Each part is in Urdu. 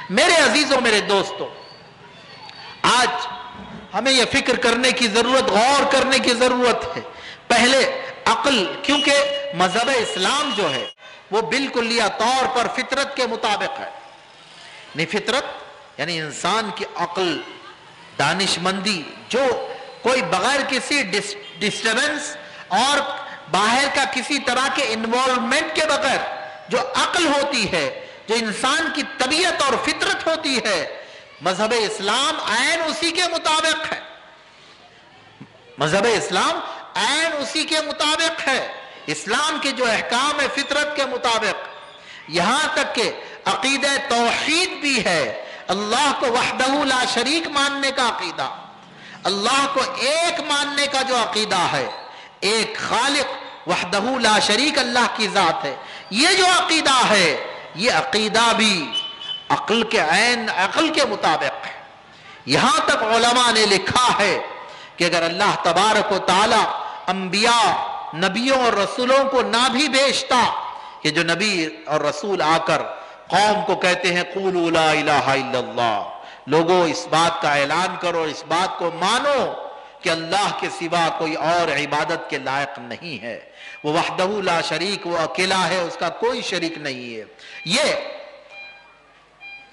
میرے عزیزوں، میرے دوستوں، آج ہمیں یہ فکر کرنے کی ضرورت، غور کرنے کی ضرورت ہے۔ پہلے عقل، کیونکہ مذہب اسلام جو ہے وہ بالکلیہ طور پر فطرت کے مطابق ہے۔ نہیں، فطرت یعنی انسان کی عقل، دانش مندی، جو کوئی بغیر کسی ڈسٹربنس اور باہر کا کسی طرح کے انوالومنٹ کے بغیر جو عقل ہوتی ہے، جو انسان کی طبیعت اور فطرت ہوتی ہے، مذہب اسلام عین اسی کے مطابق ہے۔ مذہب اسلام عین اسی کے مطابق ہے۔ اسلام کے جو احکام ہے فطرت کے مطابق، یہاں تک کہ عقیدہ توحید بھی ہے، اللہ کو وحدہ لا شریک ماننے کا عقیدہ، اللہ کو ایک ماننے کا جو عقیدہ ہے، ایک خالق وحدہ لا شریک اللہ کی ذات ہے، یہ جو عقیدہ ہے، یہ عقیدہ بھی عقل کے عین عقل کے مطابق ہے۔ یہاں تک علماء نے لکھا ہے کہ اگر اللہ تبارک و تعالی انبیاء، نبیوں اور رسولوں کو نہ بھی بھیجتا، کہ جو نبی اور رسول آ کر قوم کو کہتے ہیں قولوا لا الہ الا اللہ، لوگوں اس بات کا اعلان کرو، اس بات کو مانو کہ اللہ کے سوا کوئی اور عبادت کے لائق نہیں ہے، وہ وحدہ لا شریک، وہ اکیلا ہے، اس کا کوئی شریک نہیں ہے۔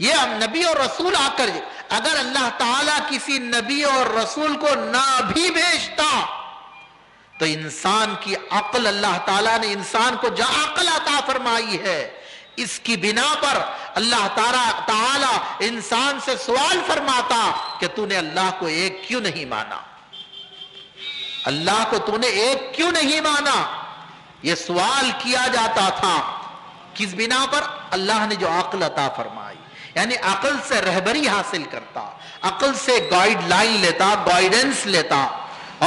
یہ نبی اور رسول آ کر، اگر اللہ تعالیٰ کسی نبی اور رسول کو نہ بھی بھیجتا تو انسان کی عقل، اللہ تعالیٰ نے انسان کو جو عقل عطا فرمائی ہے، اس کی بنا پر اللہ تعالیٰ انسان سے سوال فرماتا کہ تو نے اللہ کو ایک کیوں نہیں مانا، اللہ کو تو نے ایک کیوں نہیں مانا؟ یہ سوال کیا جاتا تھا، کس بنا پر؟ اللہ نے جو عقل عطا فرمائی، یعنی عقل سے رہبری حاصل کرتا، عقل سے گائیڈ لائن لیتا، گائیڈنس لیتا،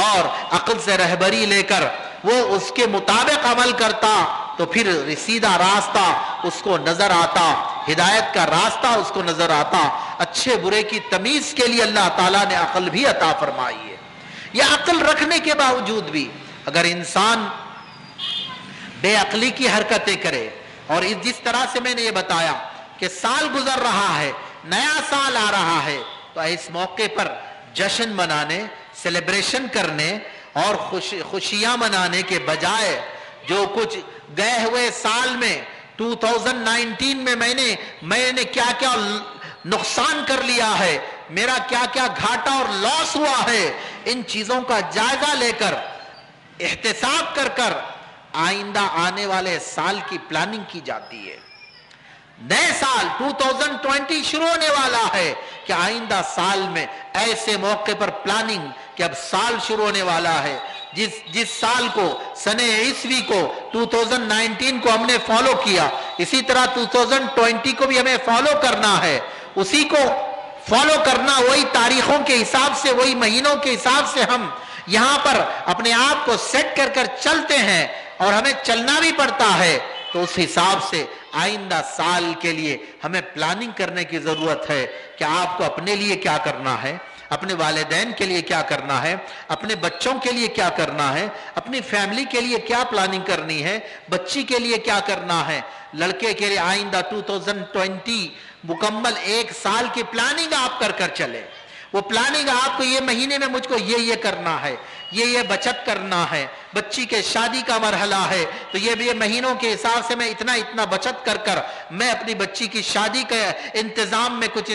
اور عقل سے رہبری لے کر وہ اس کے مطابق عمل کرتا تو پھر سیدھا راستہ اس کو نظر آتا، ہدایت کا راستہ اس کو نظر آتا۔ اچھے برے کی تمیز کے لیے اللہ تعالیٰ نے عقل بھی عطا فرمائی ہے۔ یہ عقل رکھنے کے باوجود بھی اگر انسان بے عقلی کی حرکتیں کرے، اور جس طرح سے میں نے یہ بتایا کہ سال گزر رہا ہے، نیا سال آ رہا ہے، تو اس موقع پر جشن منانے، سیلیبریشن کرنے اور خوشیاں منانے کے بجائے جو کچھ گئے ہوئے سال میں 2019 میں میں نے کیا کیا نقصان کر لیا ہے، میرا کیا کیا گھاٹا اور لاس ہوا ہے، ان چیزوں کا جائزہ لے کر، احتساب کر کر آئندہ آنے والے سال کی پلاننگ کی جاتی ہے۔ نئے سال 2020 شروع ہونے والا ہے کہ آئندہ سال میں ایسے موقع پر پلاننگ کہ اب سال شروع ہونے والا ہے، جس سال کو سنہ عیسوی کو 2019 کو ہم نے فالو کیا، اسی طرح 2020 کو بھی ہمیں فالو کرنا ہے، اسی کو فالو کرنا، وہی تاریخوں کے حساب سے، وہی مہینوں کے حساب سے ہم یہاں پر اپنے آپ کو سیٹ کر کر چلتے ہیں، اور ہمیں چلنا بھی پڑتا ہے۔ تو اس حساب سے آئندہ سال کے لیے ہمیں پلاننگ کرنے کی ضرورت ہے کہ آپ کو اپنے لیے کیا کرنا ہے، اپنے والدین کے لیے کیا کرنا ہے، اپنے بچوں کے لیے کیا کرنا ہے، اپنی فیملی کے لیے کیا پلاننگ کرنی ہے، بچی کے لیے کیا کرنا ہے، لڑکے کے لیے آئندہ 2020 مکمل ایک سال کی پلاننگ آپ کر کر چلے۔ وہ پلاننگ آپ کو یہ مہینے میں مجھ کو یہ کرنا ہے، یہ بچت کرنا ہے، بچی کے شادی کا مرحلہ ہے تو یہ مہینوں کے حساب سے میں اتنا بچت کر کر میں اپنی بچی کی شادی کے انتظام میں کچھ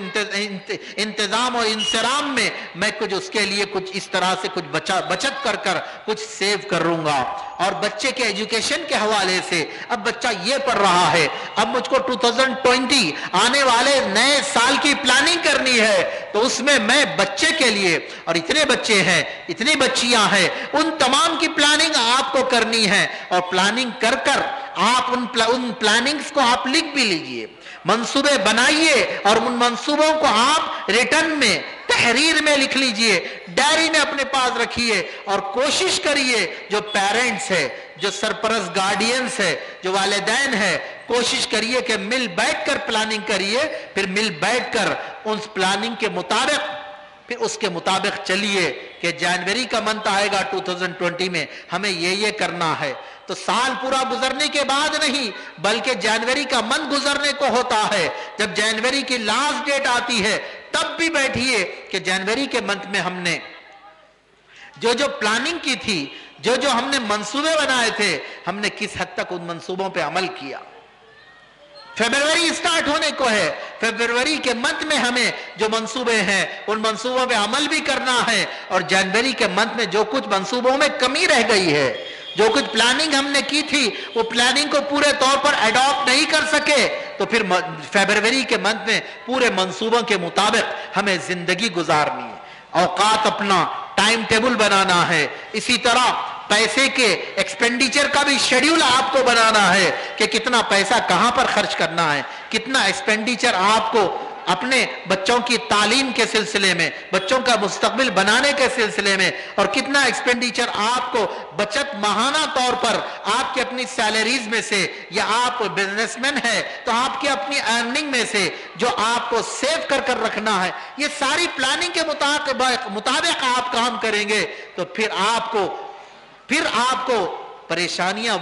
انتظام اور انصرام میں میں کچھ اس کے لیے کچھ اس طرح سے کچھ بچت کر کر کچھ سیو کروں گا۔ اور بچے کے ایجوکیشن کے حوالے سے اب بچہ یہ پڑھ رہا ہے، اب مجھ کو 2020 آنے والے نئے سال کی پلاننگ کرنی ہے، تو اس میں بچے کے لیے، اور اتنے بچے ہیں، اتنی بچیاں ہیں، ان تمام کی پلاننگ آپ کو کرنی ہے، اور پلاننگ کر کر آپ ان پلاننگز کو آپ لکھ بھی لیجئے، منصوبے بنائیے، اور ان منصوبوں کو آپ ریٹن میں، تحریر میں لکھ لیجئے، ڈائری میں اپنے پاس رکھیے، اور کوشش کریے جو پیرنٹس ہے، جو سرپرست گارڈینز ہے، جو والدین ہے، کوشش کریے کہ مل بیٹھ کر پلاننگ کریے، پھر مل بیٹھ کر اس پلاننگ کے مطابق پھر اس کے مطابق چلیے کہ جنوری کا منتھ آئے گا 2020 میں ہمیں یہ کرنا ہے، تو سال پورا گزرنے کے بعد نہیں بلکہ جنوری کا منتھ گزرنے کو ہوتا ہے. جب جنوری کی لاسٹ ڈیٹ آتی ہے تب بھی بیٹھیے کہ جنوری کے منتھ میں ہم نے جو پلاننگ کی تھی, جو ہم نے منصوبے بنائے تھے, ہم نے کس حد تک ان منصوبوں پہ عمل کیا. فیبروری سٹارٹ ہونے کو ہے, فیبروری کے منتھ میں ہمیں جو منصوبے ہیں ان منصوبوں پہ عمل بھی کرنا ہے, اور جنوری کے منتھ میں جو کچھ منصوبوں میں کمی رہ گئی ہے, جو کچھ پلاننگ ہم نے کی تھی وہ پلاننگ کو پورے طور پر اڈاپٹ نہیں کر سکے, تو پھر فیبروری کے منتھ میں پورے منصوبوں کے مطابق ہمیں زندگی گزارنی ہے, اوقات اپنا ٹائم ٹیبل بنانا ہے. اسی طرح پیسے کے ایکسپینڈیچر کا بھی شیڈیول آپ کو بنانا ہے کہ کتنا پیسہ کہاں پر خرچ کرنا ہے, کتنا ایکسپینڈیچر آپ کو اپنے بچوں کی تعلیم کے سلسلے میں, بچوں کا مستقبل بنانے کے سلسلے میں, اور کتنا ایکسپینڈیچر آپ کو بچت ماہانہ طور پر آپ کی اپنی سیلریز میں سے, یا آپ بزنس مین ہے تو آپ کی اپنی ارننگ میں سے جو آپ کو سیو کر رکھنا ہے. یہ ساری پلاننگ کے مطابق آپ کام کریں گے تو پھر آپ کو پریشانیاں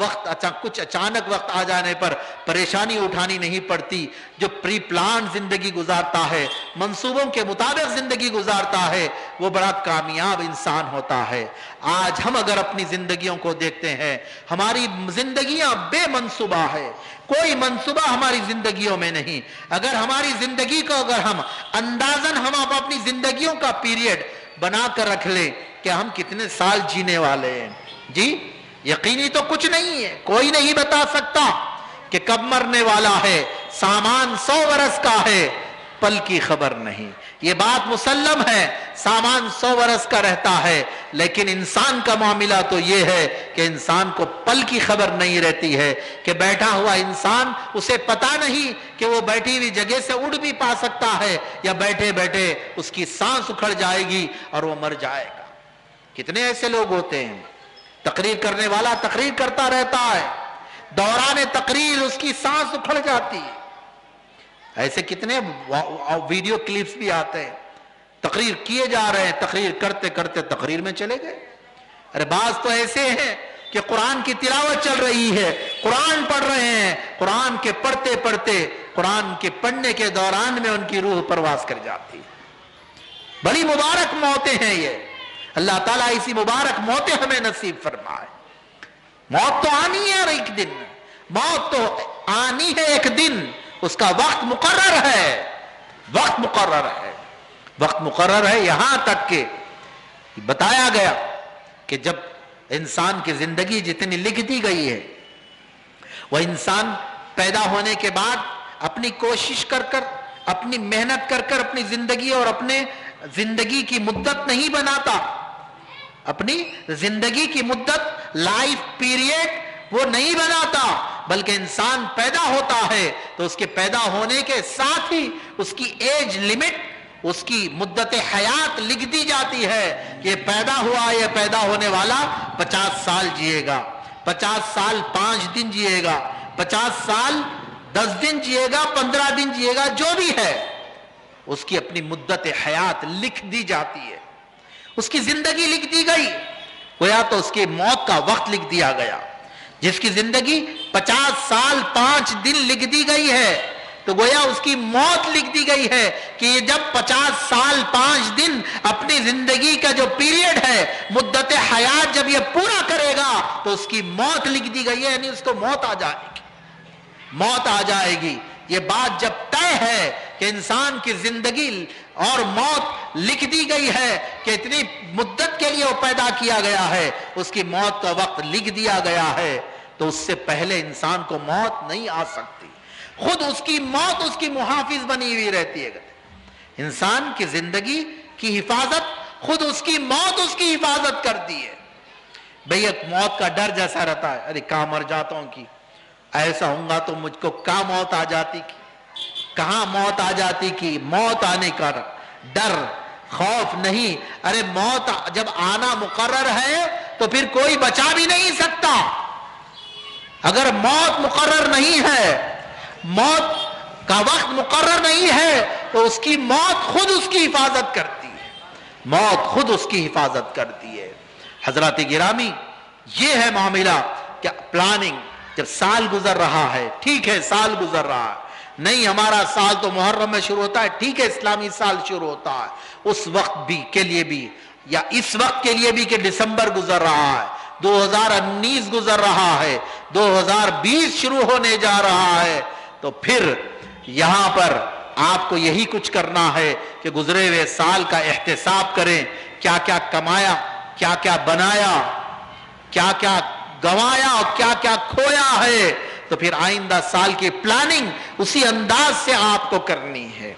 کچھ اچانک وقت آ جانے پر پریشانی اٹھانی نہیں پڑتی. جو پری پلان زندگی گزارتا ہے, منصوبوں کے مطابق زندگی گزارتا ہے, وہ بڑا کامیاب انسان ہوتا ہے. آج ہم اگر اپنی زندگیوں کو دیکھتے ہیں, ہماری زندگیاں بے منصوبہ ہے, کوئی منصوبہ ہماری زندگیوں میں نہیں. اگر ہماری زندگی کو ہم اندازاً اپنی زندگیوں کا پیریڈ بنا کر رکھ لیں کہ ہم کتنے سال جینے والے ہیں, جی یقینی تو کچھ نہیں ہے, کوئی نہیں بتا سکتا کہ کب مرنے والا ہے. سامان 100 برس کا ہے, پل کی خبر نہیں. یہ بات مسلم ہے, سامان 100 برس کا رہتا ہے, لیکن انسان کا معاملہ تو یہ ہے کہ انسان کو پل کی خبر نہیں رہتی ہے کہ بیٹھا ہوا انسان, اسے پتا نہیں کہ وہ بیٹھی ہوئی جگہ سے اڑ بھی پا سکتا ہے یا بیٹھے بیٹھے اس کی سانس اکھڑ جائے گی اور وہ مر جائے گا. کتنے ایسے لوگ ہوتے ہیں, تقریر کرنے والا تقریر کرتا رہتا ہے, دوران تقریر اس کی سانس اکھڑ جاتی ہے. ایسے کتنے ویڈیو کلپس بھی آتے ہیں, تقریر کیے جا رہے ہیں, تقریر کرتے کرتے تقریر میں چلے گئے. ارے بعض تو ایسے ہیں کہ قرآن کی تلاوت چل رہی ہے, قرآن پڑھ رہے ہیں, قرآن کے پڑھتے پڑھتے قرآن کے پڑھنے کے دوران میں ان کی روح پرواز کر جاتی. بڑی مبارک موتیں ہیں یہ, اللہ تعالیٰ اسی مبارک موتیں ہمیں نصیب فرمائے. موت تو آنی ہے ایک دن, موت تو آنی ہے ایک دن, اس کا وقت مقرر ہے, وقت مقرر ہے, وقت مقرر ہے. یہاں تک کہ بتایا گیا کہ جب انسان کی زندگی جتنی لکھ دی گئی ہے, وہ انسان پیدا ہونے کے بعد اپنی کوشش کر اپنی محنت کر اپنی زندگی اور اپنے زندگی کی مدت نہیں بناتا. اپنی زندگی کی مدت, لائف پیریڈ وہ نہیں بناتا, بلکہ انسان پیدا ہوتا ہے تو اس کے پیدا ہونے کے ساتھ ہی اس کی ایج لمٹ, اس کی مدت حیات لکھ دی جاتی ہے. یہ پیدا ہوا, یہ پیدا ہونے والا 50 سال جیے گا, 50 سال 5 دن جیے گا, 50 سال 10 دن جیے گا, 15 دن جیے گا, جو بھی ہے اس کی اپنی مدت حیات لکھ دی جاتی ہے. اس کی زندگی لکھ دی گئی, گویا تو اس کی موت کا وقت لکھ دیا گیا. جس کی زندگی 50 سال 5 دن لکھ دی گئی ہے تو گویا اس کی موت لکھ دی گئی ہے کہ یہ جب 50 سال 5 دن اپنی زندگی کا جو پیریڈ ہے, مدت حیات جب یہ پورا کرے گا تو اس کی موت لکھ دی گئی ہے, یعنی اس کو موت آ جائے گی, موت آ جائے گی. یہ بات جب طے ہے کہ انسان کی زندگی اور موت لکھ دی گئی ہے کہ اتنی مدت کے لیے وہ پیدا کیا گیا ہے, اس کی موت کا وقت لکھ دیا گیا ہے, تو اس سے پہلے انسان کو موت نہیں آ سکتی. خود اس کی موت اس کی محافظ بنی ہوئی رہتی ہے. انسان کی زندگی کی حفاظت خود اس کی موت اس کی حفاظت کرتی ہے. بھئی ایک موت کا ڈر جیسا رہتا ہے, ارے کہاں مر جاتا ہوں کی, ایسا ہوں گا تو مجھ کو کہاں موت آ جاتی کی, کہاں موت آ جاتی کی. موت آنے کا ڈر, خوف نہیں. ارے موت جب آنا مقرر ہے تو پھر کوئی بچا بھی نہیں سکتا. اگر موت مقرر نہیں ہے, موت کا وقت مقرر نہیں ہے, تو اس کی موت خود اس کی حفاظت کرتی ہے, موت خود اس کی حفاظت کرتی ہے. حضرات گرامی, یہ ہے معاملہ کیا پلاننگ، جب سال گزر رہا ہے، ٹھیک ہے سال گزر رہا ہے، نہیں ہمارا سال تو محرم میں شروع ہوتا ہے، ٹھیک ہے اسلامی سال شروع ہوتا ہے، اس وقت بھی کے لیے بھی یا اس وقت کے لیے بھی کہ دسمبر گزر رہا ہے، 2019 گزر رہا ہے، 2020 شروع ہونے جا رہا ہے، تو پھر یہاں پر آپ کو یہی کچھ کرنا ہے کہ گزرے ہوئے سال کا احتساب کریں، کیا کیا کمایا، کیا کیا بنایا، کیا کیا گوایا اور کیا کیا کھویا ہے، تو پھر آئندہ سال کی پلاننگ اسی انداز سے آپ کو کرنی ہے۔